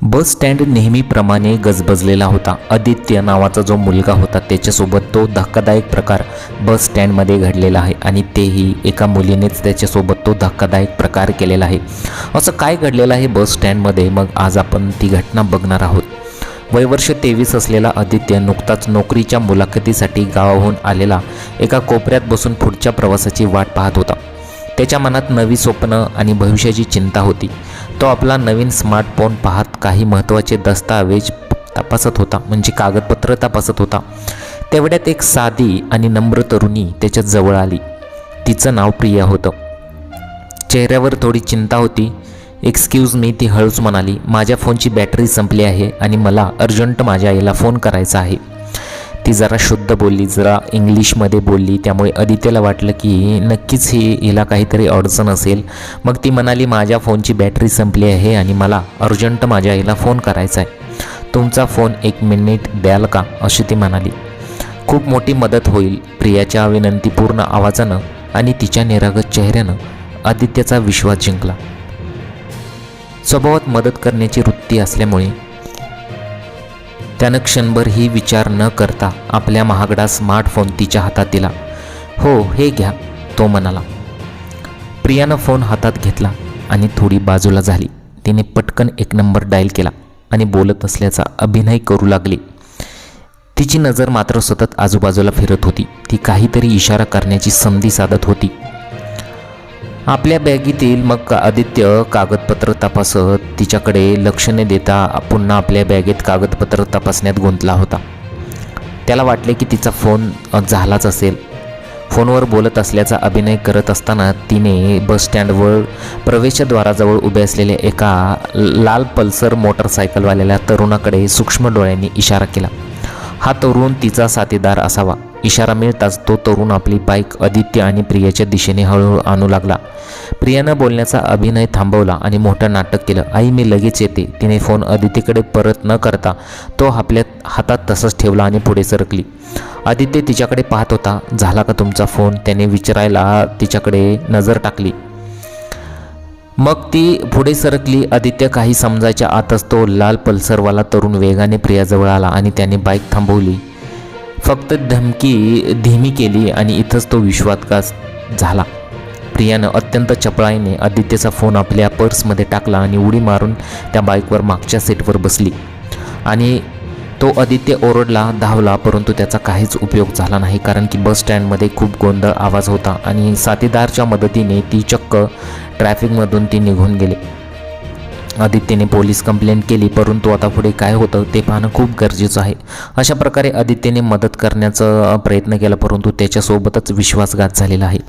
Bus stand नेहमीप्रमाणे गजबजलेला होता. आदित्य नावाचा जो मुलगा होता त्याच्यासोबत तो धक्कादायक प्रकार बस स्टँडमध्ये घडलेला आहे आणि तेही एका मुलीनेच त्याच्यासोबत तो धक्कादायक प्रकार केलेला आहे. असं काय घडलेलं आहे बस स्टँडमध्ये, मग आज आपण ती घटना बघणार आहोत. वयवर्ष 23 असलेला आदित्य नुकताच नोकरीच्या मुलाखतीसाठी गावाहून आलेला एका कोपऱ्यात बसून पुढच्या प्रवासाची वाट पाहत होता. त्याच्या मनात नवी स्वप्न आणि भविष्याची चिंता होती. तो आपला नवीन स्मार्टफोन पाहत काही महत्त्वाचे दस्तावेज तपासत होता, म्हणजे कागदपत्र तपासत होता. तेवढ्यात एक साधी आणि नम्र तरुणी त्याच्या जवळ आली. तिचं नाव प्रिया होतं. चेहऱ्यावर थोडी चिंता होती. एक्सक्यूज मी, ती हळूच म्हणाली. माझ्या फोनची बॅटरी संपली आहे आणि मला अर्जंट माझ्या आईला फोन करायचा आहे. ती जरा शुद्ध बोलली, जरा इंग्लिशमध्ये बोलली. त्यामुळे आदित्यला वाटलं की नक्कीच हिला काहीतरी अडचण असेल. मग ती म्हणाली, माझ्या फोनची बॅटरी संपली आहे आणि मला अर्जंट माझ्या आईला फोन करायचा आहे. तुमचा फोन 1 मिनिट द्याल का, अशी ती म्हणाली. खूप मोठी मदत होईल. प्रियाच्या विनंतीपूर्ण आवाजानं आणि तिच्या निरागस चेहऱ्यानं आदित्यचा विश्वास जिंकला. स्वभावात मदत करण्याची वृत्ती असल्यामुळे त्यानं क्षणभरही विचार न करता आपल्या महागडा स्मार्टफोन तिच्या हातात दिला. हो, हे घ्या, तो म्हणाला. प्रियानं फोन हातात घेतला आणि थोडी बाजूला झाली. तिने पटकन 1 नंबर डायल केला आणि बोलत असल्याचा अभिनय करू लागली. तिची नजर मात्र सतत आजूबाजूला फिरत होती. ती काहीतरी इशारा करण्याची संधी साधत होती. आपल्या बॅगेतील मग आदित्य कागदपत्र तपासत तिच्याकडे लक्ष न देता पुन्हा आपल्या बॅगेत कागदपत्र तपासण्यात गुंतला होता. त्याला वाटले की तिचा फोन झालाच असेल. फोनवर बोलत असल्याचा अभिनय करत असताना तिने बस स्टँडवर प्रवेशद्वाराजवळ उभे असलेल्या एका लाल पल्सर मोटरसायकलवाल्याला तरुणाकडे सूक्ष्म डोळ्यांनी इशारा केला. हा तरुण तिचा साथीदार असावा. इशारा मिळताच तो तरुण आपली बाईक आदित्य आणि प्रियाच्या दिशेने हळूहळू आणू लागला. प्रियानं बोलण्याचा अभिनय थांबवला आणि मोठं नाटक केलं. आई, मी लगेच येते. तिने फोन आदित्यकडे परत न करता तो आपल्या हातात तसंच ठेवला आणि पुढे सरकली. आदित्य तिच्याकडे पाहत होता. झाला का तुमचा फोन, त्याने विचारायला तिच्याकडे नजर टाकली. मग ती पुढे सरकली. आदित्य काही समजायच्या आतच तो लाल पल्सरवाला तरुण वेगाने प्रियाजवळ आला आणि त्याने बाईक थांबवली. फक्त धीमी केली आणि इथंच तो विश्वासघात झाला. प्रियानं अत्यंत चपळाईने आदित्यचा फोन आपल्या पर्समध्ये टाकला आणि उडी मारून त्या बाईकवर मागच्या सीटवर बसली. आणि तो आदित्य ओरडला, धावला, परंतु त्याचा काहीच उपयोग झाला नाही, कारण की बस स्टँडमध्ये खूप गोंधळ आवाज होता आणि साथीदारच्या मदतीने ती चक्क ट्रॅफिकमधून ती निघून गेले. आदित्यने पोलीस कंप्लेंट केली, परंतु आता पुढे काय होतं ते पाहणं खूप गरजेचं आहे. अशा प्रकारे आदित्यने मदत करण्याचा प्रयत्न केला, परंतु त्याच्यासोबतच विश्वासघात झालेला आहे.